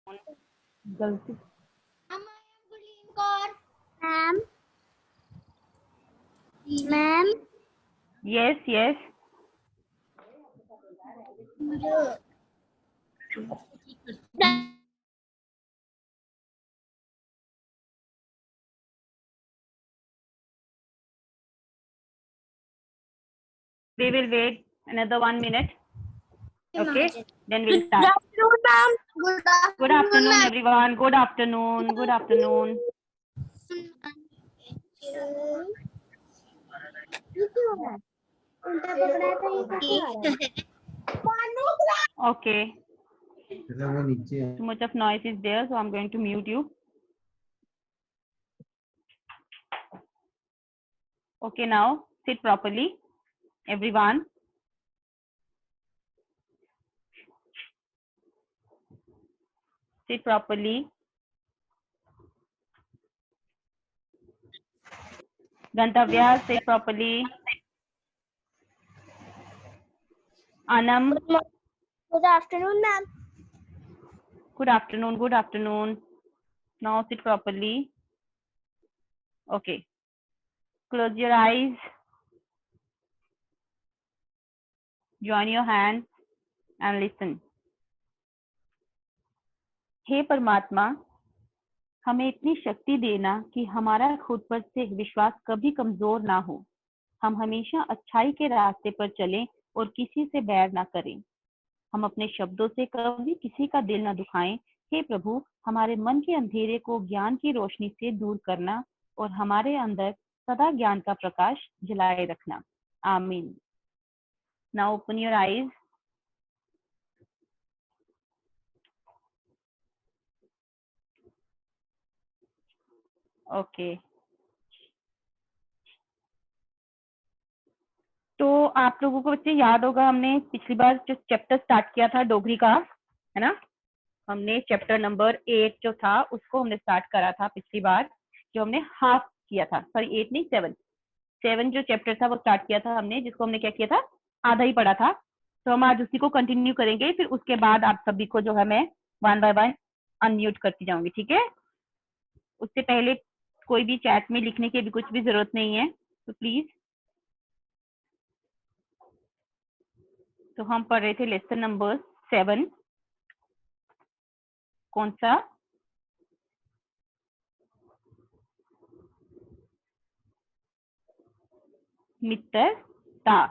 गलती ma'am ma'am yes yes we will wait another 1 minute. Okay, then we'll start. Good afternoon everyone. Good afternoon. Good afternoon. Okay, too much of noise is there, so I'm going to mute you. Okay, now sit properly, everyone. Sit properly. Gantavya, sit properly. Anam. Good afternoon, ma'am. Good afternoon. Good afternoon. Now sit properly. Okay. Close your eyes. Join your hands and listen. हे परमात्मा, हमें इतनी शक्ति देना कि हमारा खुद पर से विश्वास कभी कमजोर ना हो। हम हमेशा अच्छाई के रास्ते पर चलें और किसी से बैर ना करें। हम अपने शब्दों से कभी किसी का दिल ना दुखाएं। हे प्रभु, हमारे मन के अंधेरे को ज्ञान की रोशनी से दूर करना और हमारे अंदर सदा ज्ञान का प्रकाश जलाए रखना। आमीन। Now open your eyes. Okay, तो आप लोगों को बच्चे याद होगा, हमने पिछली बार जो चैप्टर स्टार्ट किया था डोगरी का, है ना, हमने चैप्टर नंबर 8 जो था उसको हमने स्टार्ट करा था पिछली बार, जो हमने हाफ किया था, सॉरी 8 नहीं 7 जो चैप्टर था वो स्टार्ट किया था हमने, जिसको हमने क्या किया था, आधा ही पढ़ा था। तो हम आज उसी को कंटिन्यू करेंगे, फिर उसके बाद आप सभी को जो है मैं 1 बाय 1 अनम्यूट करती जाऊंगी, ठीक है। उससे पहले कोई भी चैट में लिखने की भी कुछ भी जरूरत नहीं है, तो प्लीज। तो हम पढ़ रहे थे लेसन नंबर 7, कौन सा, मित्रता,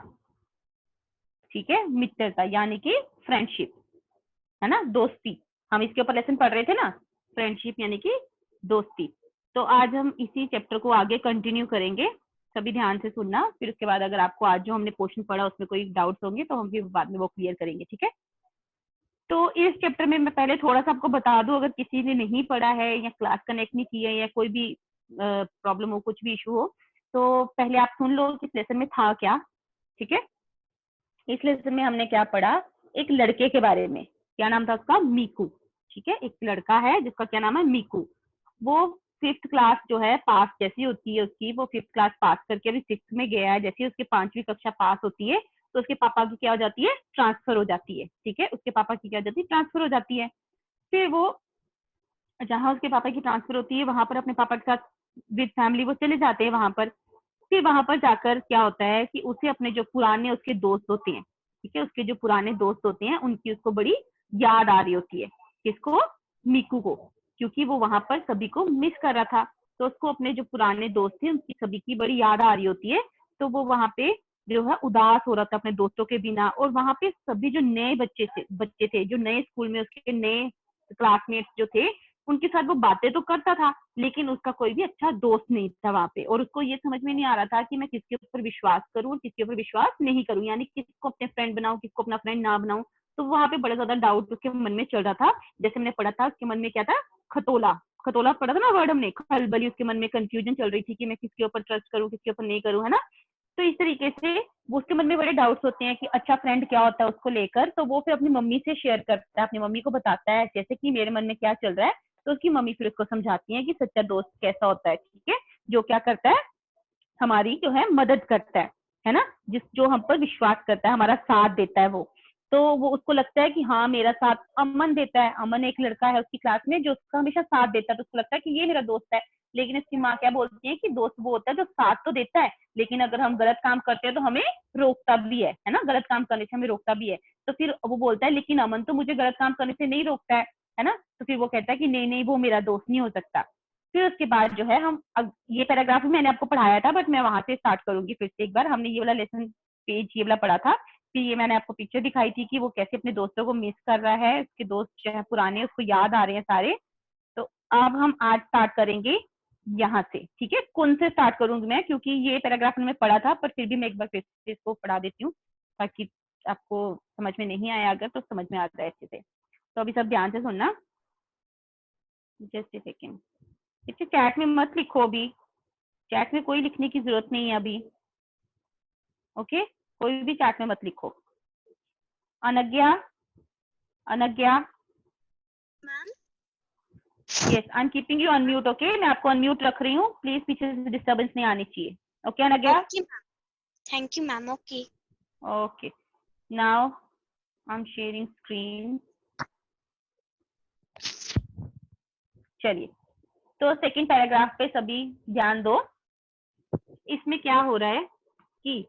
ठीक है, मित्रता यानी कि फ्रेंडशिप, है ना, दोस्ती। हम इसके ऊपर लेसन पढ़ रहे थे ना, फ्रेंडशिप यानी कि दोस्ती। तो आज हम इसी चैप्टर को आगे कंटिन्यू करेंगे, सभी ध्यान से सुनना। फिर उसके बाद अगर आपको आज जो हमने पोर्शन पढ़ा उसमें कोई डाउट्स होंगे तो हम भी बाद में वो क्लियर करेंगे, ठीक है। तो इस चैप्टर में मैं पहले थोड़ा सा आपको बता दूं, अगर किसी ने नहीं पढ़ा है या क्लास कनेक्ट नहीं की है या कोई भी प्रॉब्लम हो, कुछ भी इशू हो, तो पहले आप सुन लो कि इस लेसन में था क्या, ठीक है। इस लेसन में हमने क्या पढ़ा, एक लड़के के बारे में, क्या नाम था उसका, मीकू, ठीक है। एक लड़का है जिसका क्या नाम है, मीकू। वो 5th क्लास जो है पास जैसी होती है उसकी, वो 5th क्लास पास करके अभी 6th में गया है, जैसे उसकी 5वीं कक्षा पास होती है तो उसके पापा की क्या हो जाती है, ट्रांसफर हो जाती है, ठीक है। उसके पापा की क्या हो जाती है, ट्रांसफर हो जाती है। फिर वो जहाँ उसके पापा की ट्रांसफर होती है वहां पर अपने पापा के साथ विद फैमिली वो चले जाते हैं वहां पर। फिर वहां पर जाकर क्या होता है कि उसे अपने जो पुराने उसके दोस्त होते हैं, ठीक है, उसके जो पुराने दोस्त होते हैं उनकी उसको बड़ी याद आ रही होती है। किसको, मीकू को, क्योंकि वो वहां पर सभी को मिस कर रहा था। तो उसको अपने जो पुराने दोस्त थे उनकी सभी की बड़ी याद आ रही होती है। तो वो वहां पे जो है उदास हो रहा था अपने दोस्तों के बिना। और वहां पे सभी जो नए बच्चे थे जो नए स्कूल में उसके नए क्लासमेट्स जो थे, उनके साथ वो बातें तो करता था लेकिन उसका कोई भी अच्छा दोस्त नहीं था वहां पे। और उसको ये समझ में नहीं आ रहा था कि मैं किसके ऊपर विश्वास करूं और किसके ऊपर विश्वास नहीं करूं, यानी किसको अपने फ्रेंड बनाऊं, किसको अपना फ्रेंड ना बनाऊं। तो वहां पे बड़ा ज्यादा डाउट उसके मन में चल रहा था। जैसे हमने पढ़ा था उसके मन में क्या था, खतोला, खतोला पढ़ा था ना वर्ड हमने, खलबली उसके मन में, कंफ्यूजन चल रही थी कि मैं किसके ऊपर ट्रस्ट करूं किसके ऊपर नहीं करूं, है ना। तो इस तरीके से वो उसके मन में बड़े डाउट्स होते हैं कि अच्छा फ्रेंड क्या होता है उसको लेकर। तो वो फिर अपनी मम्मी से शेयर करता है, अपनी मम्मी को बताता है जैसे कि मेरे मन में क्या चल रहा है। तो उसकी मम्मी फिर उसको समझाती है कि सच्चा दोस्त कैसा होता है, ठीक है, जो क्या करता है, हमारी जो है मदद करता है ना, जिस जो हम पर विश्वास करता है, हमारा साथ देता है वो। तो वो उसको लगता है कि हाँ मेरा साथ अमन देता है, अमन एक लड़का है उसकी क्लास में जो उसका हमेशा साथ देता है, तो उसको लगता है कि ये मेरा दोस्त है। लेकिन इसकी माँ क्या बोलती है कि दोस्त वो होता है जो साथ तो देता है, लेकिन अगर हम गलत काम करते हैं तो हमें रोकता भी है ना, गलत काम करने से हमें रोकता भी है। तो फिर वो बोलता है लेकिन अमन तो मुझे गलत काम करने से नहीं रोकता है ना। तो फिर वो कहता है कि नहीं नहीं वो मेरा दोस्त नहीं हो सकता। फिर उसके बाद जो है हम ये पैराग्राफ मैंने आपको पढ़ाया था, बट मैं वहां से स्टार्ट करूंगी फिर से एक बार। हमने ये वाला लेसन पेज ये वाला पढ़ा था, फिर ये मैंने आपको पिक्चर दिखाई थी कि वो कैसे अपने दोस्तों को मिस कर रहा है, उसके दोस्त जो है पुराने उसको याद आ रहे हैं सारे। तो अब हम आज स्टार्ट करेंगे यहाँ से, ठीक है। कौन से स्टार्ट करूंगी मैं, क्योंकि ये पैराग्राफ में पढ़ा था, पर फिर भी मैं एक बार फिर से इसको पढ़ा देती हूँ ताकि आपको समझ में नहीं आया अगर तो समझ में आ जाए अच्छे से। तो अभी सब ध्यान से सुनना, जस्ट ए सेकेंड। इसे चैट में मत लिखो, अभी चैट में कोई लिखने की जरूरत नहीं है अभी, ओके। कोई भी चैट में मत लिखो। Anagya, Anagya, ma'am yes I am keeping you unmute, okay. मैं आपको अनम्यूट रख रही हूँ, प्लीज पीछे से डिस्टर्बेंस नहीं आनी चाहिए, okay Anagya. Okay ma'am, thank you ma'am. Okay okay, now I am sharing screen. चलिए, तो सेकंड पैराग्राफ पे सभी ध्यान दो। इसमें क्या हो रहा है कि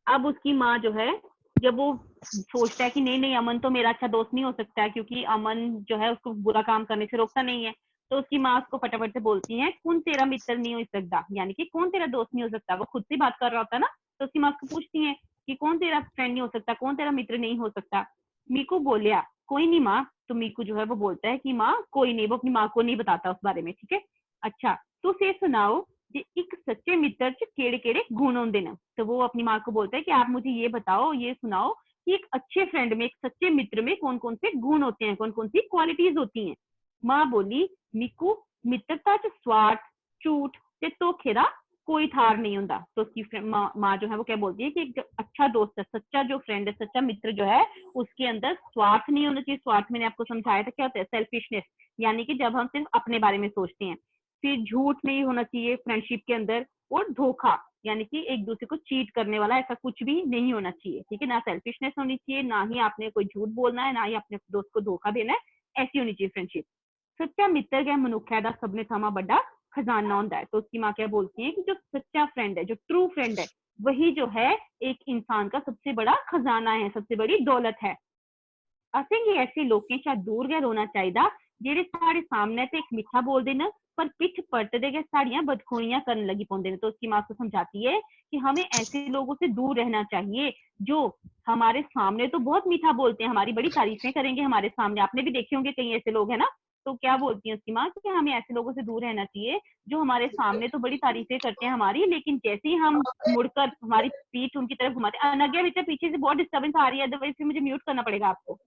अब उसकी माँ जो है, जब वो सोचता है कि नहीं नहीं अमन तो मेरा अच्छा दोस्त नहीं हो सकता है, क्योंकि अमन जो है उसको बुरा काम करने से रोकता नहीं है, तो उसकी माँ उसको फटाफट से बोलती है कौन तेरा मित्र नहीं हो सकता, यानी कि कौन तेरा दोस्त नहीं हो सकता। वो खुद से बात कर रहा होता है ना, तो उसकी माँ उसको पूछती है कि कौन तेरा फ्रेंड नहीं हो सकता, कौन तेरा मित्र नहीं हो सकता। मीकू बोलिया कोई नहीं माँ। तो मीकू जो है वो बोलता है कि माँ कोई नहीं, वो अपनी माँ को नहीं बताता उस बारे में, ठीक है। अच्छा तो से सुनाओ एक सच्चे मित्र च केड़े केड़े गुण होंदे न। तो वो अपनी माँ को बोलता है कि आप मुझे ये बताओ, ये सुनाओ कि एक अच्छे फ्रेंड में, एक सच्चे मित्र में कौन कौन से गुण होते हैं, कौन कौन सी क्वालिटीज होती हैं। माँ बोली मिकू मित्रता च स्वार्थ झूठ ते धोखे दा कोई थार नहीं होता। तो उसकी माँ जो है वो क्या बोलती है कि एक अच्छा दोस्त है, सच्चा जो फ्रेंड है, सच्चा मित्र जो है, उसके अंदर स्वार्थ नहीं होना चाहिए। स्वार्थ मैंने आपको समझाया था क्या होता है, सेल्फिशनेस, यानी कि जब हम सिर्फ अपने बारे में सोचते हैं। फिर झूठ नहीं होना चाहिए फ्रेंडशिप के अंदर, और धोखा यानी कि एक दूसरे को चीट करने वाला ऐसा कुछ भी नहीं होना चाहिए, ठीक है। ना सेल्फिशनेस होनी चाहिए, ना ही आपने कोई झूठ बोलना है, ना ही अपने दोस्त को धोखा देना है, ऐसी होनी चाहिए फ्रेंडशिप। सच्चा मित्र क्या मनुख है सबने थमा बड़ा खजाना होता है। तो उसकी माँ क्या बोलती है कि जो सच्चा फ्रेंड है, जो ट्रू फ्रेंड है, वही जो है एक इंसान का सबसे बड़ा खजाना है, सबसे बड़ी दौलत है। असेंगी ऐसे लोकें शा दूर गै रोना चाहिए जेडे साढ़े सामने ते एक मिठा बोलते न पर पिठ पलटते गए साड़ियां बदखोइयां करने लगी पौंदे ने। तो उसकी माँ को समझाती है कि हमें ऐसे लोगों से दूर रहना चाहिए जो हमारे सामने तो बहुत मीठा बोलते हैं, हमारी बड़ी तारीफें करेंगे हमारे सामने। आपने भी देखे होंगे कई ऐसे लोग है ना। तो क्या बोलती है उसकी माँ कि हमें ऐसे लोगों से दूर रहना चाहिए जो हमारे सामने तो बड़ी तारीफें करते हैं हमारी, लेकिन जैसे ही हम मुड़कर हमारी पीठ उनकी तरफ घुमाते। अनज्ञा बेटा पीछे से बहुत डिस्टर्बेंस आ रही है, अदरवाइज मुझे म्यूट करना पड़ेगा आपको।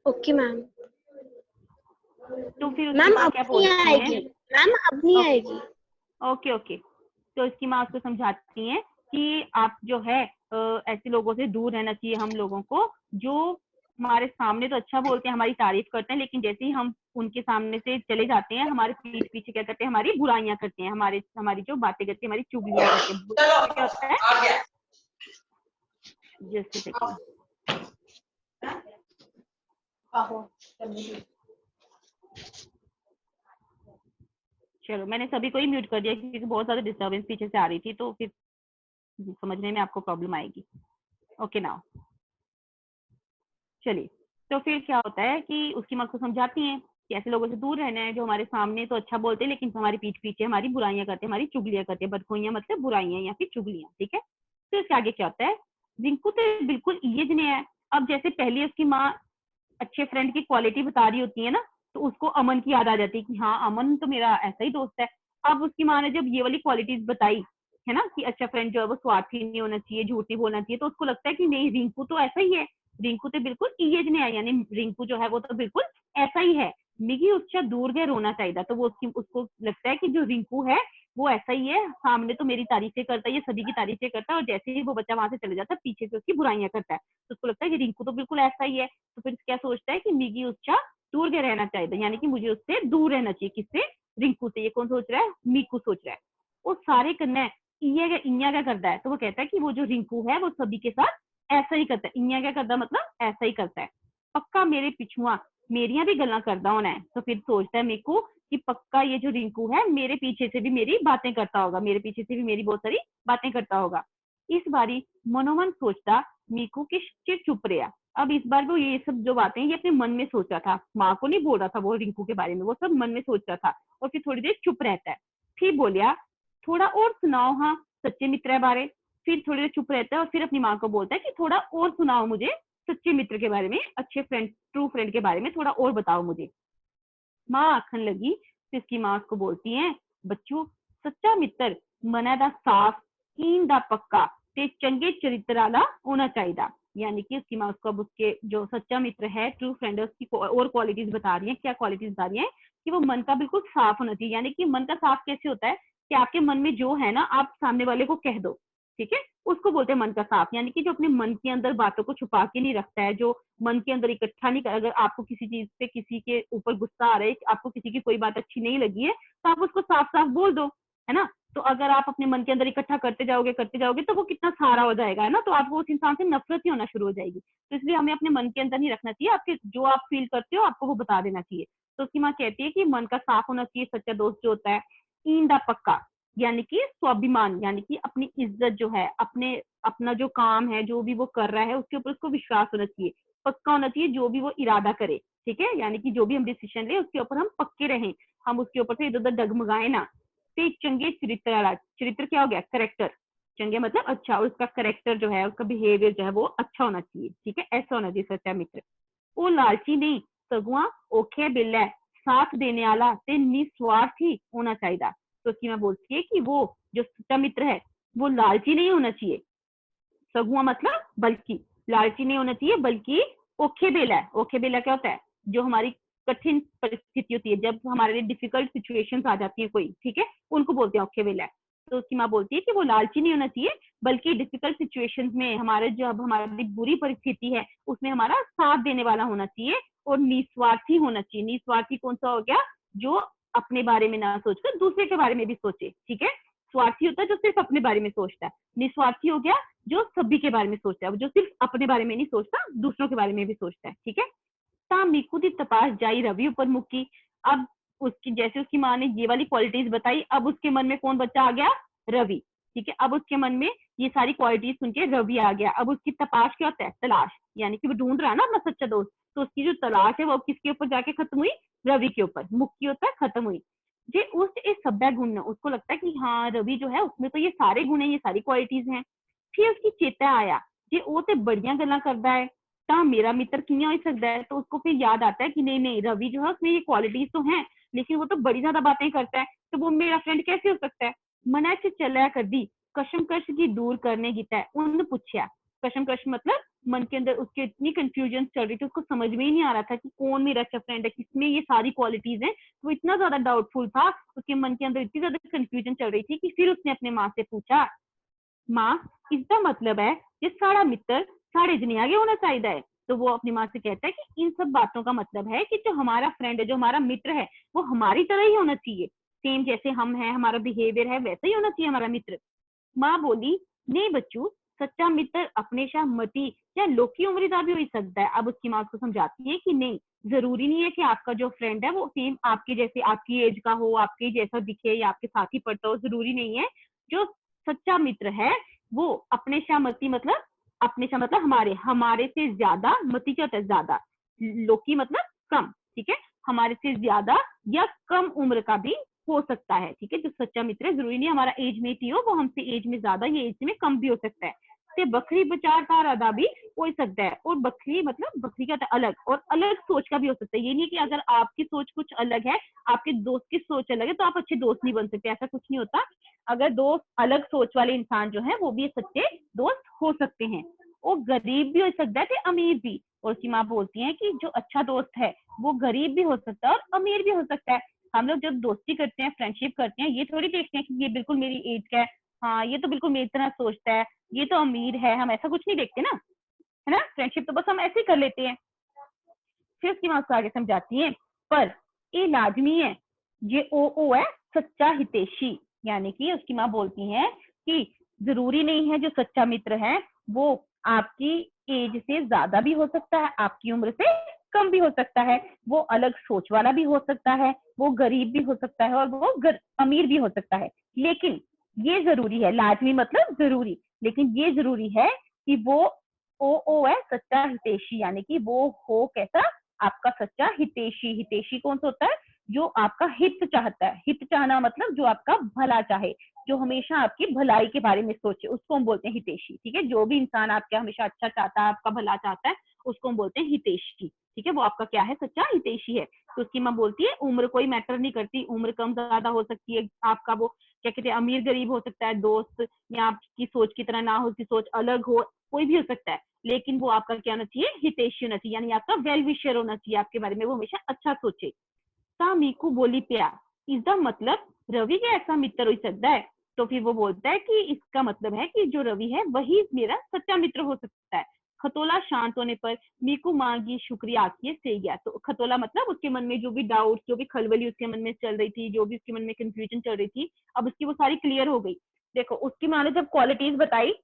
Okay ma'am. तो फिर उसकी मैम माँ अब क्या नहीं बोलती है, आएगी, मैम अब नहीं आएगी। Okay okay. तो इसकी माँ उसको समझाती है कि आप जो है ऐसे लोगों से दूर रहना चाहिए हम लोगों को जो हमारे सामने तो अच्छा बोलते हैं, हमारी तारीफ करते हैं, लेकिन जैसे ही हम उनके सामने से चले जाते हैं हमारे पीठ पीछे क्या करते हैं, हमारी बुराइयां करते हैं, हमारी जो बातें करते हैं, हमारी चुगलियां करते हैं। क्या होता है, जस्ट सेकंड। चलो मैंने सभी को ही म्यूट कर दिया क्योंकि बहुत ज्यादा डिस्टर्बेंस पीछे से आ रही थी, तो फिर समझने में आपको प्रॉब्लम आएगी। ओके नाउ चलिए। तो फिर क्या होता है कि उसकी माँ को समझाती हैं कि ऐसे लोगों से दूर रहना है जो हमारे सामने तो अच्छा बोलते हैं लेकिन हमारी पीठ पीछे हमारी बुराइयां करते हैं, हमारी चुगलियां करते हैं। बदखोइयां मतलब बुराइयां या फिर चुगलियां, ठीक है। तो इसके आगे क्या होता है, रिंकू तो बिल्कुल ये जने है। अब जैसे पहले उसकी माँ अच्छे फ्रेंड की क्वालिटी बता रही होती है ना, तो उसको अमन की याद आ जाती है कि हाँ अमन तो मेरा ऐसा ही दोस्त है। अब उसकी माँ ने जब ये वाली क्वालिटीज बताई है ना कि अच्छा फ्रेंड जो है वो स्वार्थी नहीं होना चाहिए, झूठ नहीं बोलना चाहिए, तो उसको लगता है कि नहीं रिंकू तो ऐसा ही है, रिंकू तो बिल्कुल ये जने है, यानी रिंकू जो है वो तो बिल्कुल ऐसा ही है। मिगी उससे दूर गए रोना चाहिए। तो वो उसको लगता है कि जो रिंकू है वो ऐसा ही है, सामने तो मेरी तारीफें करता है, ये सभी की तारीफें करता है, और जैसे ही वो बच्चा वहां से चले जाता है पीछे से उसकी बुराइयां करता है। तो उसको लगता है कि रिंकू तो बिल्कुल ऐसा ही है। तो फिर क्या सोचता है कि मिगी उसका दूर गए रहना चाहिए, यानी कि मुझे उससे दूर रहना चाहिए। किससे, रिंकू से। ये कौन सोच रहा है, मीकू सोच रहा है। वो सारे करना है इया क्या करता है, तो वो कहता है कि वो जो रिंकू है वो सभी के साथ ऐसा ही करता है। इयां क्या करता मतलब ऐसा ही करता है। पक्का मेरे पिछुआ मेरिया भी गल्लां करदा होना है। तो फिर सोचता है मीकू कि पक्का ये जो रिंकू है मेरे पीछे से भी मेरी बातें करता होगा, मेरे पीछे से भी मेरी बहुत सारी बातें करता होगा। इस बारी मनोमन सोचता मीकू की चिर चुप रहा। अब इस बार वो ये सब जो बातें ये अपने मन में सोच रहा था, माँ को नहीं बोल रहा था वो रिंकू के बारे में, वो सब मन में सोच रहा था। और फिर थोड़ी देर चुप रहता है, फिर बोलिया थोड़ा और सुनाओ हाँ सच्चे मित्र बारे। फिर थोड़ी देर चुप रहता है और फिर अपनी माँ को बोलता है कि थोड़ा और सुनाओ मुझे सच्चे मित्र के बारे में, अच्छे फ्रेंड ट्रू फ्रेंड के बारे में थोड़ा और बताओ मुझे। माँ आखन लगी तो इसकी माँ उसको बोलती है बच्चू सच्चा मित्र मना दा साफ कीन दा पक्का ते चंगे चरित्र वाला होना चाहिए। यानी कि उसकी माँ उसको अब उसके जो सच्चा मित्र है ट्रू फ्रेंड है उसकी और क्वालिटीज बता रही है। क्या क्वालिटीज बता रही है कि वो मन का बिल्कुल साफ होना चाहिए। यानी कि मन का साफ कैसे होता है कि आपके मन में जो है ना आप सामने वाले को कह दो, ठीक है, उसको बोलते हैं मन का साफ। यानी कि जो अपने मन के अंदर बातों को छुपा के नहीं रखता है, जो मन के अंदर इकट्ठा नहीं कर, अगर आपको किसी चीज से किसी के ऊपर गुस्सा आ रहा है, आपको किसी की कोई बात अच्छी नहीं लगी है तो आप उसको साफ साफ बोल दो, है ना। तो अगर आप अपने मन के अंदर इकट्ठा करते जाओगे तो वो कितना सारा हो जाएगा, है ना। तो आपको उस इंसान से नफरत ही होना शुरू हो जाएगी। तो इसलिए हमें अपने मन के अंदर नहीं रखना चाहिए, आपके जो आप फील करते हो आपको वो बता देना चाहिए। तो उसकी माँ कहती है कि मन का साफ होना चाहिए सच्चा दोस्त जो होता है। ईंदा पक्का यानी कि स्वाभिमान, यानी कि अपनी इज्जत जो है, अपने अपना जो काम है जो भी वो कर रहा है उसके ऊपर उसको विश्वास होना चाहिए, पक्का होना चाहिए जो भी वो इरादा करे, ठीक है। यानी कि जो भी हम डिसीजन ले उसके ऊपर हम पक्के रहें, हम उसके ऊपर से इधर उधर डगमगाए ना। ते चंगे चरित्र वाला, चरित्र क्या हो गया करेक्टर, चंगे मतलब अच्छा, और उसका करेक्टर जो है उसका बिहेवियर जो है वो अच्छा होना चाहिए, ठीक है, ऐसा होना चाहिए सच्चा मित्र। वो लालची नहीं सगुआ ओखे बिल है, साथ देने वाला ते निस्वार्थी होना चाहिए। तो उसकी मैं बोलती है कि वो जो सच्चा मित्र है वो लालची नहीं होना चाहिए, सगुआ मतलब बल्कि, लालची नहीं होना चाहिए बल्कि ओखे बेला है। ओखे बेला क्या होता है, जो हमारी कठिन परिस्थिति होती है, जब हमारे लिए डिफिकल्ट सिचुएशंस आ जाती है कोई, ठीक है, उनको बोलते हैं ओखे बेला है। तो उसकी माँ बोलती है कि वो लालची नहीं होना चाहिए बल्कि डिफिकल्ट सिचुएशंस में हमारे जब हमारी बुरी परिस्थिति है उसमें हमारा साथ देने वाला होना चाहिए और निस्वार्थी होना चाहिए। निस्वार्थी कौन सा हो गया, जो अपने बारे में ना सोचकर दूसरे के बारे में भी सोचे, ठीक है। स्वार्थी होता है जो सिर्फ अपने बारे में सोचता है, निस्वार्थी हो गया जो सभी के बारे में सोचता है, जो सिर्फ अपने बारे में नहीं सोचता दूसरों के बारे में भी सोचता है, ठीक है। ता मीकू दी तपास जाई रवि ऊपर मुक्की। अब उसकी जैसे उसकी माँ ने ये वाली क्वालिटीज बताई, अब उसके मन में कौन बच्चा आ गया, रवि, ठीक है। अब उसके मन में ये सारी क्वालिटीज सुन के रवि आ गया। अब उसकी तपाश क्या होता है, तलाश, यानी कि वो ढूंढ रहा है ना अपना सच्चा दोस्त। तो उसकी जो तलाश है वो किसके ऊपर जाके खत्म हुई, रवि के ऊपर। मुक्की होता है खत्म हुई। जे उस इस सभ्य गुण, उसको लगता है कि हाँ रवि जो है उसमें तो ये सारे गुण है, ये सारी क्वालिटीज हैं। फिर उसकी चेता आया जे वो तो बढ़िया गल्लां करता है ता मेरा मित्र किया हो सकता है। तो उसको फिर याद आता है कि नहीं नहीं रवि जो है उसमें ये क्वालिटीज तो हैं लेकिन वो तो बड़ी ज्यादा बातें करता है, तो वो मेरा फ्रेंड कैसे हो सकता है। मना से चला कर दी कशमकश की दूर करने गीता है उन पूछा। कशमकश मतलब मन के अंदर उसके इतनी कंफ्यूजन चल रही थी, उसको समझ में ही नहीं आ रहा था कि कौन मेरा अच्छा फ्रेंड है, किसमें ये सारी क्वालिटीज हैं। वो इतना ज्यादा डाउटफुल था, उसके मन के अंदर इतनी ज्यादा कंफ्यूजन चल रही थी कि फिर उसने अपने माँ से पूछा, माँ इसका मतलब है कि सारा मित्र साढ़े जने आगे होना चाहिए है। तो वो अपनी माँ से कहता है कि इन सब बातों का मतलब है कि जो हमारा फ्रेंड है, जो हमारा मित्र है, वो हमारी तरह ही होना चाहिए, सेम जैसे हम हैं, हमारा बिहेवियर है वैसा ही होना चाहिए हमारा मित्र। माँ बोली नहीं बच्चू, सच्चा मित्र अपने शाह मती या लोकी उम्र का भी हो सकता है। अब उसकी माँ उसको समझाती है कि नहीं, जरूरी नहीं है कि आपका जो फ्रेंड है वो सेम आपके जैसे आपकी एज का हो, आपके जैसा दिखे या आपके साथ ही पढ़ता हो, जरूरी नहीं है। जो सच्चा मित्र है वो अपने शाह मती मतलब, अपने शाह मतलब हमारे, हमारे से ज्यादा, मती क्या होता है ज्यादा, लोकी मतलब कम, ठीक है, हमारे से ज्यादा या कम उम्र का भी हो सकता है, ठीक है। जो सच्चा मित्र है जरूरी नहीं हमारा एज मेट ही हो, वो हमसे एज में ज्यादा या एज में कम भी हो सकता है। ते बकरी विचार का अदा भी हो सकता है। और बकरी मतलब बकरी का अलग, और अलग सोच का भी हो सकता है। ये नहीं कि अगर आपकी सोच कुछ अलग है, आपके दोस्त की सोच अलग है तो आप अच्छे दोस्त नहीं बन सकते, ऐसा कुछ नहीं होता। अगर दो अलग सोच वाले इंसान जो है वो भी सच्चे दोस्त हो सकते हैं। वो गरीब भी हो सकता है, अमीर भी। और उसकी माँ बोलती है कि जो अच्छा दोस्त है वो गरीब भी हो सकता है और अमीर भी हो सकता है। हम लोग जब दोस्ती करते हैं, फ्रेंडशिप करते हैं, ये थोड़ी देखते हैं कि ये बिल्कुल मेरी एज का है, हाँ ये तो बिल्कुल मेरी तरह सोचता है, ये तो अमीर है, हम ऐसा कुछ नहीं देखते ना, है ना। फ्रेंडशिप तो बस हम ऐसे ही कर लेते हैं। फिर उसकी माँ उसको आगे समझाती है, पर ये लाजमी है, ये ओ है सच्चा हितैषी। यानी कि उसकी माँ बोलती है कि जरूरी नहीं है जो सच्चा मित्र है वो आपकी एज से ज्यादा भी हो सकता है, आपकी उम्र से कम भी हो सकता है, वो अलग सोच वाला भी हो सकता है, वो गरीब भी हो सकता है और वो अमीर भी हो सकता है। लेकिन ये जरूरी है, लाजमी मतलब जरूरी, लेकिन ये जरूरी है कि वो ओ है सच्चा हितैषी, यानी कि वो हो कैसा, आपका सच्चा हितैषी। हितैषी कौन सा होता है? जो आपका हित चाहता है। हित चाहना मतलब जो आपका भला चाहे, जो हमेशा आपकी भलाई के बारे में सोचे, उसको हम बोलते हैं हितैषी। ठीक है, जो भी इंसान आपका हमेशा अच्छा चाहता है, आपका भला चाहता है, उसको हम बोलते हैं हितैषी। ठीक है, वो आपका क्या है? सच्चा हितैषी है। तो उसकी माँ बोलती है उम्र कोई मैटर नहीं करती, उम्र कम ज्यादा हो सकती है, आपका वो क्या कहते हैं अमीर गरीब हो सकता है, दोस्त या आपकी सोच की तरह ना हो, उसकी सोच अलग हो, कोई भी हो सकता है, लेकिन वो आपका क्या होना चाहिए? हितैषी होना चाहिए, यानी आपका वेल विशर होना चाहिए, आपके बारे में वो हमेशा अच्छा सोचे। ता मीकू बोली प्या, इसका मतलब रवि के ऐसा मित्र हो सकता है। तो फिर वो बोलता है कि इसका मतलब है कि जो रवि है वही मेरा सच्चा मित्र हो सकता है। खतोला शांत होने पर मीकू मांगी शुक्रिया आखिए से गया। तो खतोला मतलब उसके मन में जो भी डाउट, जो भी खलबली उसके मन में चल रही थी, जो भी उसके मन में कंफ्यूजन चल रही थी, अब उसकी वो सारी क्लियर हो गई। देखो उसकी माँ ने जब क्वालिटीज बताई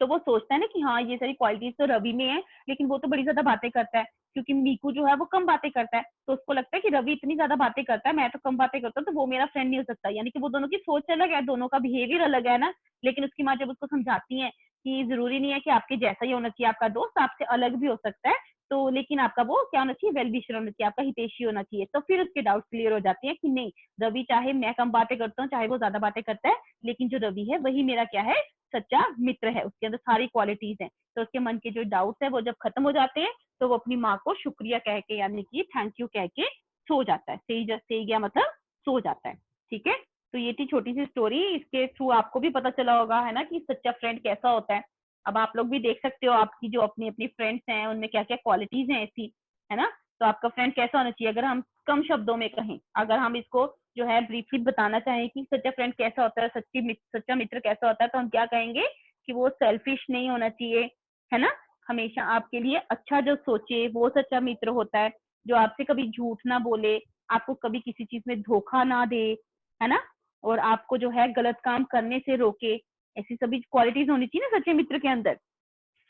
तो वो सोचता है ना कि हाँ ये सारी क्वालिटीज तो रवि में है, लेकिन वो तो बड़ी ज्यादा बातें करता है, क्योंकि मीकू जो है वो कम बातें करता है। तो उसको लगता है कि रवि इतनी ज्यादा बातें करता है, मैं तो कम बातें करता हूँ, तो वो मेरा फ्रेंड नहीं हो सकता। यानी कि वो दोनों की सोच अलग है, दोनों का बिहेवियर अलग है ना। लेकिन उसकी माँ जब उसको समझाती है कि जरूरी नहीं है कि आपके जैसा ही होना चाहिए, आपका दोस्त आपसे अलग भी हो सकता है, तो लेकिन आपका वो क्या होना चाहिए? वेल विशर होना चाहिए, आपका हितैषी होना चाहिए। तो फिर उसके डाउट क्लियर हो जाते हैं कि नहीं, रवि चाहे मैं कम बातें करता हूँ, चाहे वो ज्यादा बातें करता है, लेकिन जो रवि है वही मेरा क्या है? सच्चा मित्र है, उसके अंदर सारी क्वालिटीज हैं। तो उसके मन के जो डाउट्स है वो जब खत्म हो जाते हैं तो वो अपनी माँ को शुक्रिया कह के, यानी कि थैंक यू कह के सो जाता है। सही गया मतलब सो जाता है। ठीक है, तो ये थी छोटी सी स्टोरी, इसके थ्रू आपको भी पता चला होगा है ना कि सच्चा फ्रेंड कैसा होता है। अब आप लोग भी देख सकते हो आपकी जो अपनी अपनी फ्रेंड्स हैं उनमें क्या क्या क्वालिटीज हैं ऐसी, है ना। तो आपका फ्रेंड कैसा होना चाहिए? अगर हम कम शब्दों में कहें, अगर हम इसको जो है ब्रीफली बताना चाहें कि सच्चा फ्रेंड कैसा होता है, सच्चा मित्र कैसा होता है, तो हम क्या कहेंगे कि वो सेल्फिश नहीं होना चाहिए, है ना। हमेशा आपके लिए अच्छा जो सोचे वो सच्चा मित्र होता है, जो आपसे कभी झूठ ना बोले, आपको कभी किसी चीज में धोखा ना दे, है ना, और आपको जो है गलत काम करने से रोके। ऐसी सभी क्वालिटीज होनी चाहिए ना सच्चे मित्र के अंदर।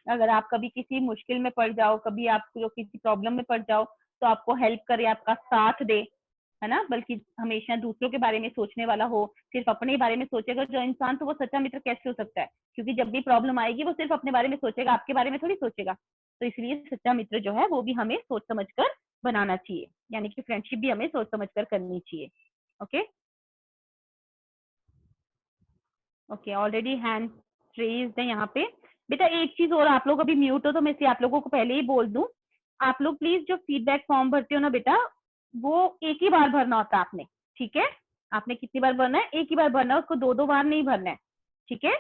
अगर आप कभी किसी मुश्किल में पड़ जाओ, कभी आप जो किसी प्रॉब्लम में पड़ जाओ, तो आपको हेल्प करे, आपका साथ दे, है ना, बल्कि हमेशा दूसरों के बारे में सोचने वाला हो, सिर्फ अपने बारे में सोचेगा जो इंसान, तो वो सच्चा मित्र कैसे हो सकता है? क्योंकि जब भी प्रॉब्लम आएगी वो सिर्फ अपने बारे में सोचेगा, आपके बारे में थोड़ी सोचेगा। तो इसलिए सच्चा मित्र जो है वो भी हमें सोच समझ कर बनाना चाहिए, यानी कि फ्रेंडशिप भी हमें सोच समझ कर करनी चाहिए। Okay okay, already hand raised है यहाँ पे। बेटा एक चीज और, आप लोग अभी म्यूट हो तो मैं आप लोगों को पहले ही बोल दूं, आप लोग प्लीज जो फीडबैक फॉर्म भरते हो ना बेटा, वो एक ही बार भरना होता है आपने। ठीक है, आपने कितनी बार भरना है? एक ही बार भरना है, उसको दो दो बार नहीं भरना है। ठीक है,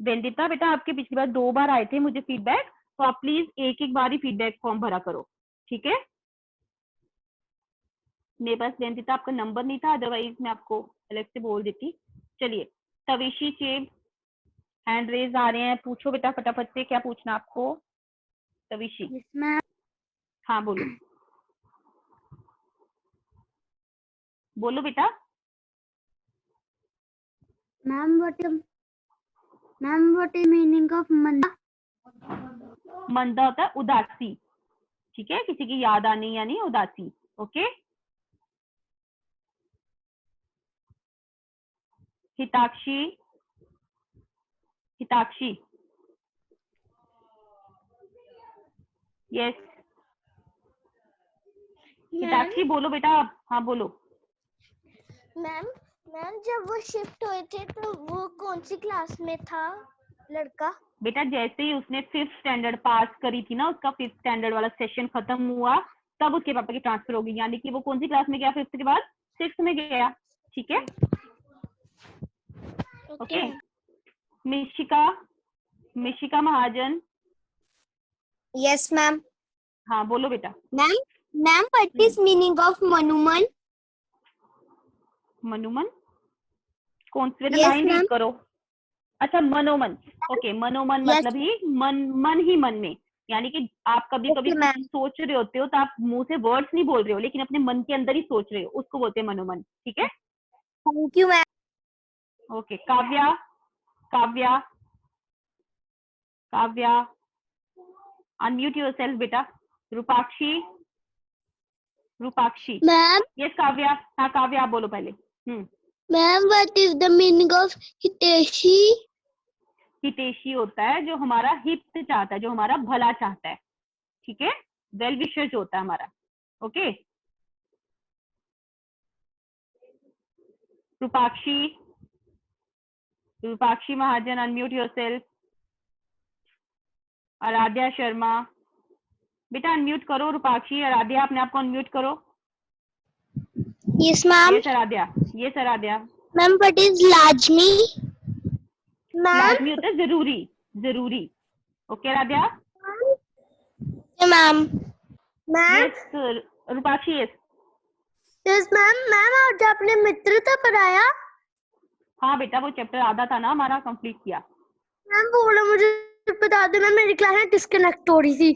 वेंदिता बेटा आपके पिछली बार 2 बार आए थे मुझे फीडबैक, तो आप प्लीज एक एक बार ही फीडबैक फॉर्म भरा करो। ठीक है, मेरे पास वेंदिता आपका नंबर नहीं था, अदरवाइज मैं आपको अलग से बोल देती। चलिए, तविशी के हैंड रेज आ रहे हैं, पूछो बेटा फटाफट से, क्या पूछना आपको? तविशी, Yes, ma'am. हाँ बोलो, बोलो बेटा। Ma'am, what is meaning of manda? मंदा होता है उदासी। ठीक है, किसी की याद आनी यानी उदासी। Okay, Hitakshi, Hitakshi, yes, ma'am Hitakshi बोलो बेटा आप, हाँ बोलो। मैम मैम जब वो शिफ्ट हुए थे तो वो कौन सी क्लास में था लड़का? बेटा जैसे ही उसने 5th स्टैंडर्ड पास करी थी ना, उसका 5th स्टैंडर्ड वाला सेशन खत्म हुआ, तब उसके पापा की ट्रांसफर हो गई, यानी कि वो कौन सी क्लास में गया 5th के बाद? 6th में गया। ठीक है, okay okay. Ma'am. Mishika, Mishika Mahajan, yes ma'am. हाँ बोलो बेटा। Ma'am ma'am what is meaning of मनुमन? मनुमन कौन सी? बेटा यस लाइन रीड मैम। करो। अच्छा मनोमन, ओके, मनोमन यस। मतलब ही मन, मन ही मन में, यानी कि आप कभी कभी ओके कुछ मैम। सोच रहे होते हो तो आप मुंह से वर्ड्स नहीं बोल रहे हो, लेकिन अपने मन के अंदर ही सोच रहे हो, उसको बोलते हैं मनोमन। ठीक है, thank you ma'am. Okay. Kavya, Kavya, Kavya, unmute yourself बेटा। Rupakshi, Rupakshi, ma'am yes Kavya. हाँ काव्या आप बोलो पहले। Ma'am what is the meaning of हितैषी? हितैषी होता है जो हमारा हित चाहता है, जो हमारा भला चाहता है, ठीक है, वेल विशर जो होता है हमारा। ओके, रूपाक्षी, रूपाक्षी महाजन अनम्यूट योरसेल्फ। आराध्या शर्मा, बेटा अनम्यूट करो। रूपाक्षी, आराध्या अपने आप को अनम्यूट करो। Yes ma'am. Yes Aradhya, yes Aradhya. Ma'am what is लाजमी? मैम लाजमी होता है जरूरी, जरूरी। Okay Aradhya. Ma'am ma'am yes Rupakshi, yes. Yes ma'am. Ma'am आज आपने मित्रता पढ़ाया? हाँ बेटा वो चैप्टर आधा था ना हमारा, कंप्लीट किया। मैम बोलो मुझे बता दो, मैं मेरी क्लास में डिस्कनेक्ट हो रही थी।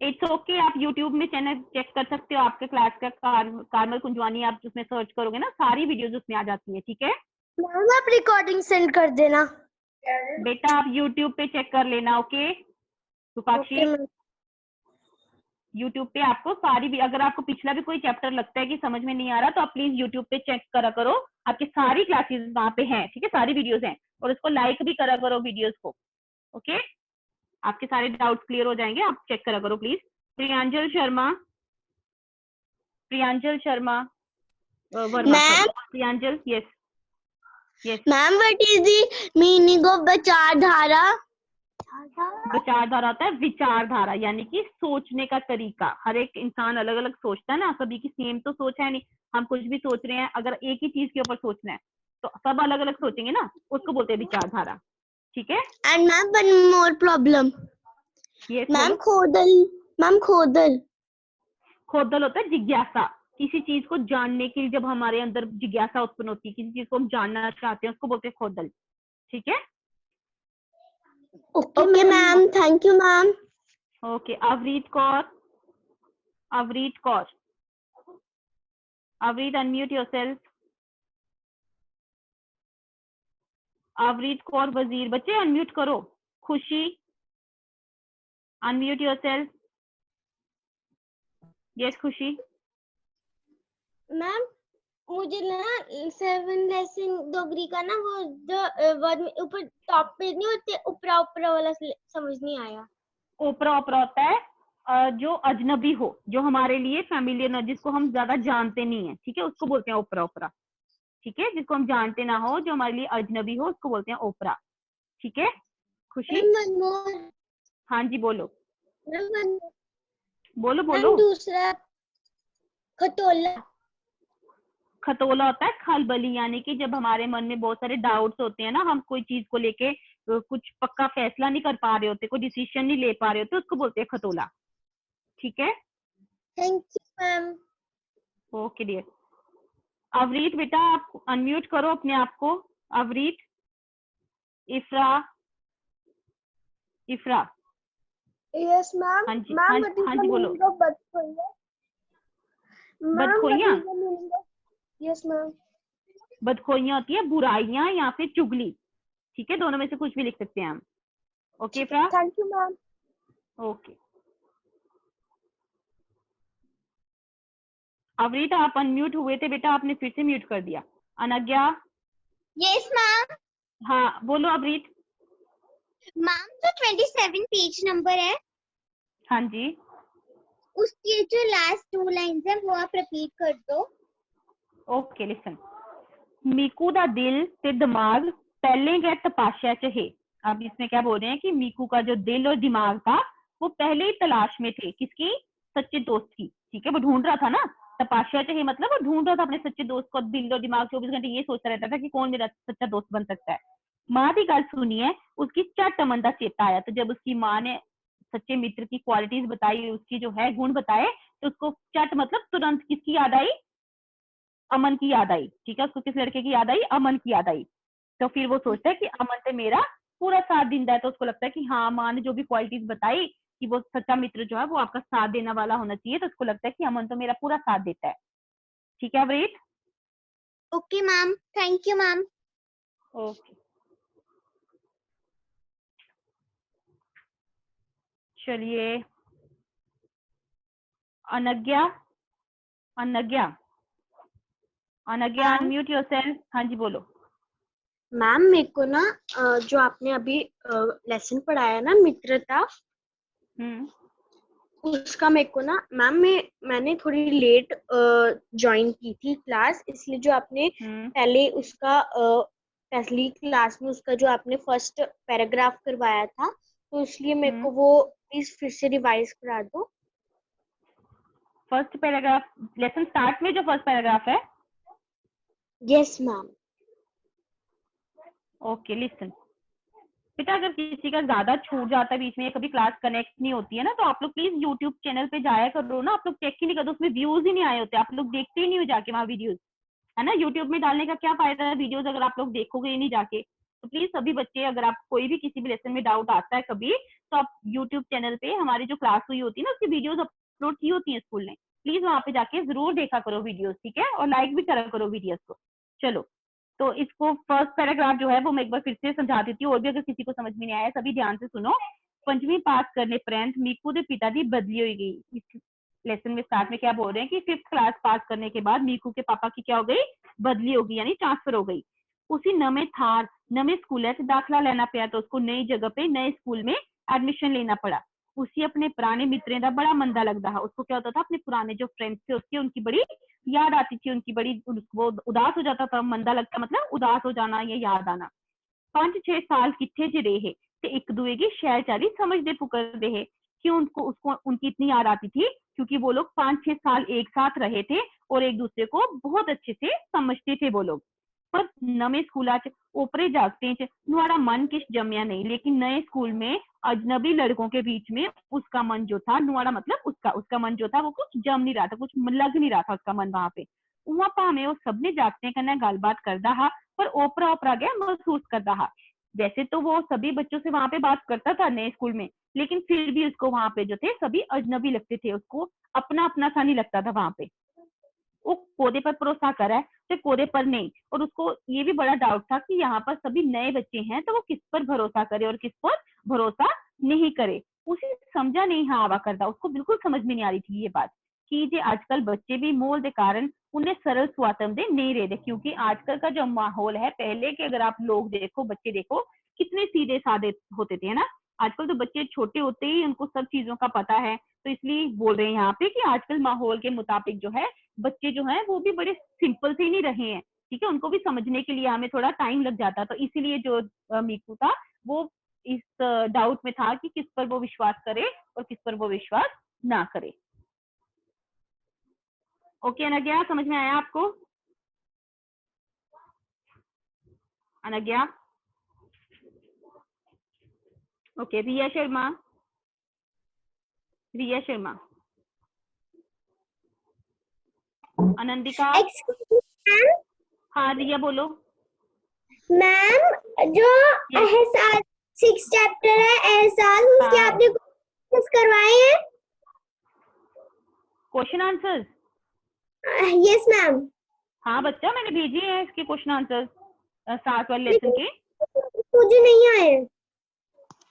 इट्स ओके, आप यूट्यूब में चैनल चेक कर सकते हो, आपके क्लास का कारमल कुंजवानी, आप उसमें सर्च करोगे ना सारी वीडियोस उसमें आ जाती है, ठीक है। मैम आप रिकॉर्डिंग सेंड कर देना। बेटा आप यूट्यूब पे चेक कर लेना, ओके रूपाक्षी। मैम। यूट्यूब पे आपको सारी भी, अगर आपको पिछला भी कोई चैप्टर लगता है कि समझ में नहीं आ रहा तो आप प्लीज यूट्यूब पे चेक करा करो, आपकी सारी क्लासेस वहां पे हैं, ठीक है, सारी वीडियोस हैं, और उसको लाइक भी करा करो वीडियोस को, ओके। आपके सारे डाउट्स क्लियर हो जाएंगे, आप चेक करा करो please. Priyanjal Sharma, Priyanjal Sharma Verma, sorry ma'am Priyanjal, yes yes. Ma'am what is the meaning of विचारधारा? विचारधारा होता है विचारधारा, यानी कि सोचने का तरीका। हर एक इंसान अलग अलग सोचता है ना, सभी की सेम तो सोच है नहीं, हम कुछ भी सोच रहे हैं, अगर एक ही चीज के ऊपर सोचना है तो सब अलग अलग सोचेंगे ना, उसको बोलते हैं विचारधारा, ठीक है। And ma'am one more problem. Yes ma'am बोलो। खोदल, मैम खोदल। खोदल होता है जिज्ञासा, किसी चीज को जानने के लिए जब हमारे अंदर जिज्ञासा उत्पन्न होती है, किसी चीज को हम जानना चाहते हैं, उसको बोलते हैं खोदल, ठीक है। Okay ma'am, thank you ma'am. Okay, Avreet Kaur, Avreet Kaur, Avreet unmute yourself. Avreet Kaur Wazir, बच्चे अनम्यूट करो। Khushi, unmute yourself. Yes Khushi. Ma'am मुझे ना 7 लेसन डोगरी का ना वो जो वर्ड में ऊपर टॉप पे नहीं होते, ऊपरा ऊपरा वाला समझ नहीं आया। ओपरा, ओपरा होता है जो अजनबी हो, जो हमारे लिए फैमिलियर ना, जिसको हम ज्यादा जानते नहीं है, ठीक है, उसको बोलते हैं ओपरा, ओपरा, ठीक है, जिसको हम जानते ना हो, जो हमारे लिए अजनबी हो, उसको बोलते हैं ओपरा, ठीक है। खुशी, हाँ जी बोलो, बोलो बोलो। दूसरा खटोला। खतोला होता है खलबली, यानी कि जब हमारे मन में बहुत सारे डाउट्स होते हैं ना, हम कोई चीज को लेके कुछ पक्का फैसला नहीं कर पा रहे होते, कोई डिसीजन नहीं ले पा रहे होते, उसको बोलते हैं खतोला, ठीक है। Thank you ma'am. Okay dear. Avreet बेटा आप अनम्यूट करो अपने आप को। Avreet, Ifra, Ifra, yes ma'am. हाँ जी, मैम हाँ व्हाट इज हाँ द जी बोलो। मीनिंग ऑफ बदखोइया? मैम व्हाट बदखोइयाँ, is the meaning of? Yes ma'am. बदखोइयाँ होती है बुराइयां या फिर चुगली, ठीक है, दोनों में से कुछ भी लिख सकते हैं हम, ओके ठीक है, Ifra. Thank you ma'am. Okay Avreet आप अनम्यूट हुए थे बेटा, आपने फिर से म्यूट कर दिया। अनज्ञा, यस मैम। हाँ बोलो अवरीत। मैम जो 27 पेज नंबर है हाँ जी, उसकी जो लास्ट 2 लाइंस है वो आप रिपीट कर दो। Okay listen. मीकू दा दिल ते दिमाग पहले गए तपाशा च है। अब इसमें क्या बोल रहे हैं कि मीकू का जो दिल और दिमाग था वो पहले ही तलाश में थे, किसकी? सच्चे दोस्त की, ठीक है, वो ढूंढ रहा था ना, तपाशा च है मतलब वो ढूंढ रहा था अपने सच्चे दोस्त को, दिल और दिमाग 24 घंटे ये सोचता रहता था कि कौन मेरा सच्चा दोस्त बन सकता है। माँ की गल सुनिए, उसकी झट अमन का चेता आया, तो जब उसकी माँ ने सच्चे मित्र की क्वालिटीज बताई, उसकी जो है गुण बताए, तो उसको झट मतलब तुरंत किसकी याद आई? अमन की याद आई, ठीक है, उसको किस लड़के की याद आई? अमन की याद आई। तो फिर वो सोचता है कि अमन से मेरा पूरा साथ देता है, तो उसको लगता है कि हाँ माँ ने जो भी क्वालिटीज बताई कि वो सच्चा मित्र जो है वो आपका साथ देने वाला होना चाहिए, तो उसको लगता है कि अमन तो मेरा पूरा साथ देता है, ठीक है Avreet. Okay ma'am, thank you ma'am. Okay चलिए अनज्ञा, अनज्ञा, अनज्ञा हाँ। Unmute yourself. हाँ जी बोलो। मैम मेरे को ना जो आपने अभी लेसन पढ़ाया ना मित्रता, उसका मेरे को ना मैम मैंने थोड़ी लेट ज्वाइन की थी क्लास, इसलिए जो आपने पहले उसका पहली क्लास में उसका जो आपने फर्स्ट पैराग्राफ करवाया था, तो इसलिए मेरे को वो प्लीज फिर से रिवाइज करा दो। फर्स्ट पैराग्राफ लेसन स्टार्ट में जो फर्स्ट पैराग्राफ है। Yes ma'am. ओके लिसन बेटा, अगर किसी का ज्यादा छूट जाता है बीच में, कभी क्लास कनेक्ट नहीं होती है ना, तो आप लोग प्लीज यूट्यूब चैनल पे जाया करो ना। आप लोग चेक ही नहीं करते, उसमें व्यूज ही नहीं आए होते, आप लोग देखते ही नहीं हो जाके वहाँ वीडियोस, है ना। यूट्यूब में डालने का क्या फायदा है वीडियोस अगर आप लोग देखोगे ही नहीं जाके। तो प्लीज सभी बच्चे, अगर आप कोई भी किसी भी लेसन में डाउट आता है कभी, तो आप यूट्यूब चैनल पे हमारी जो क्लास हुई होती है ना, उसकी वीडियोस अपलोड की होती है स्कूल ने, प्लीज वहाँ पे जाके जरूर देखा करो वीडियोस, ठीक है, और लाइक भी करा करो वीडियोस को। चलो, तो इसको फर्स्ट पैराग्राफ जो है वो मैं एक बार फिर से समझा देती हूँ, और भी अगर किसी को समझ में नहीं आया सभी ध्यान से सुनो। 5वीं पास करने परंत मीकू के पिता की बदली हुई गई। इस लेसन में स्टार्ट में क्या बोल रहे हैं कि 5th क्लास पास करने के बाद मीकू के पापा की क्या हो गई, बदली होगी, यानी ट्रांसफर हो गई। उसी नमे थार नमे स्कूल से दाखला लेना पड़ा, तो उसको नई जगह पे नए स्कूल में एडमिशन लेना पड़ा। उसी अपने पुराने मित्रों का बड़ा मंदा लगता है। उसको क्या होता था, अपने पुराने जो फ्रेंड्स थे उसकी उनकी बड़ी याद आती थी, उनकी बड़ी, वो उदास हो जाता था। मंदा लगता मतलब उदास हो जाना या याद आना। 5-6 साल किथे च रहे ते एक दूए की शहर चारी समझते पुकरते है। क्यों उनको उसको उनकी इतनी याद आती थी, क्योंकि वो लोग 5-6 साल एक साथ रहे थे और एक दूसरे को बहुत अच्छे से समझते थे वो लोग। पर नवे स्कूला च ओपरे जागते च नुआड़ा मन किश जमया नहीं, लेकिन नए स्कूल में अजनबी लड़कों के बीच में उसका मन जो था, नुआड़ा मतलब उसका मन जो था वो कुछ जम नहीं रहा था, कुछ लग नहीं रहा था उसका मन वहां पे। उहाँ भावे वो सबने जागते कन्ने गलबात करदा हा, पर ओपरा ओपरा गया महसूस करदा हा। वैसे तो वो सभी बच्चों से वहां पे बात करता था नए स्कूल में, लेकिन फिर भी उसको वहां पे जो थे सभी अजनबी लगते थे, उसको अपना अपना सा नहीं लगता था वहां पे। वो कोदे पर भरोसा करा है तो कोदे पर नहीं, और उसको ये भी बड़ा डाउट था कि यहाँ पर सभी नए बच्चे हैं तो वो किस पर भरोसा करे और किस पर भरोसा नहीं करे। उसे समझा नहीं हाँ आवा करता, उसको बिल्कुल समझ में नहीं आ रही थी ये बात कि जे आजकल बच्चे भी मोल के कारण उन्हें सरल स्वातंत्र नहीं रहे, क्योंकि आजकल का जो माहौल है, पहले के अगर आप लोग देखो, बच्चे देखो कितने सीधे साधे होते थे, है ना। आजकल तो बच्चे छोटे होते ही उनको सब चीजों का पता है, तो इसलिए बोल रहे हैं यहाँ पे कि आजकल माहौल के मुताबिक जो है बच्चे जो हैं वो भी बड़े सिंपल से नहीं रहे हैं, ठीक है। उनको भी समझने के लिए हमें थोड़ा टाइम लग जाता, तो इसीलिए जो मीकू था वो इस डाउट में था कि किस पर वो विश्वास करे और किस पर वो विश्वास ना करे। ओके अनज्ञा, समझ में आया आपको? अनज्ञा? ओके, रिया शर्मा, रिया शर्मा, आनंदिका। हाँ रिया बोलो। मैम जो एहसास 6 चैप्टर है एहसास, उसके हाँ। आपने क्वेश्चंस करवाए हैं? Question answers? Yes ma'am. हाँ बच्चा, मैंने भेजी है इसके क्वेश्चन आंसर्स 7 वाले लेसन के। मुझे नहीं आए।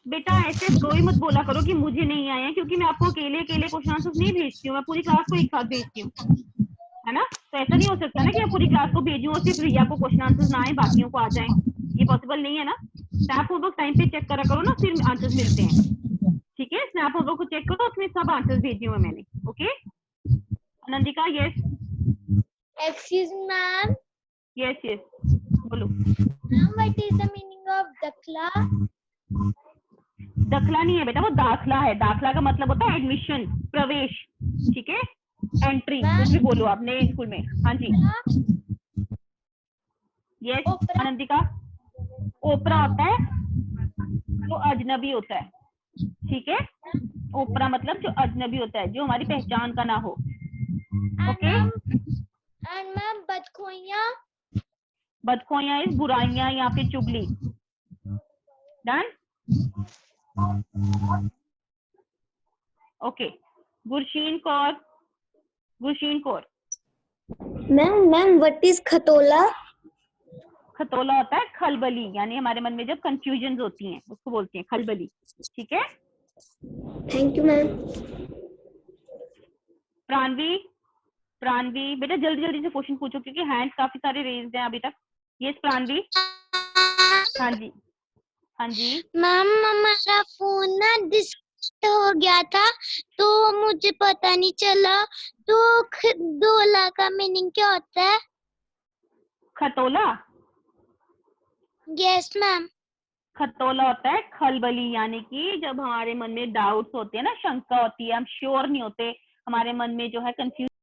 बेटा ऐसे दो ही मत बोला करो कि मुझे नहीं आए हैं, क्योंकि मैं आपको अकेले अकेले क्वेश्चन आंसर्स नहीं भेजती हूँ, मैं पूरी क्लास को एक साथ भेजती हूँ, है ना। तो ऐसा नहीं हो सकता ना कि मैं पूरी क्लास को भेजूं और सिर्फ रिया को क्वेश्चन आंसर्स ना आए बाकियों को आ जाए, ये पॉसिबल नहीं है ना। स्नैपहोवर्क टाइम पे चेक करा करो ना, फिर आंसर्स मिलते हैं, ठीक है। स्नैपहोवर्क को चेक करो, उसमें सब आंसर्स भेजे हुए मैंने। Okay Anandika? Yes excuse ma'am, yes yes बोलो। Ma'am what is the meaning of दखला? दखला नहीं है बेटा, वो दाखला है। दाखला का मतलब होता है एडमिशन, प्रवेश, ठीक है, एंट्री, कुछ भी बोलो आप नए स्कूल में। हाँ जी यस आनंदिका। ओपरा होता है जो अजनबी होता है, ठीक है। ओपरा मतलब जो अजनबी होता है, जो हमारी पहचान का ना हो। ओके एंड मैम बदखोइयां? बदखोइयां इस बुराइयां या फिर चुगली। Done? Okay Gursheen Kaur, Gursheen Kaur. Ma'am what is खतोला? खतोला होता है खलबली, यानी हमारे मन में जब कंफ्यूजन होती हैं उसको बोलते हैं खलबली, ठीक है। Thank you ma'am. Pranvi, Pranvi बेटा जल्दी जल्दी से क्वेश्चन पूछो क्योंकि हैंड्स काफी सारे रेज्ड हैं अभी तक। यस प्राणवी। हाँ जी, हाँ जी। मैम हमारा फोन ना डिस्कनेक्ट हो गया था तो मुझे पता नहीं चला। तो खटोला का मीनिंग क्या होता है? खटोला, यस मैम। खटोला होता है खलबली, यानी कि जब हमारे मन में डाउट्स होते हैं ना, शंका होती है, हम श्योर नहीं होते, हमारे मन में जो है कंफ्यूजन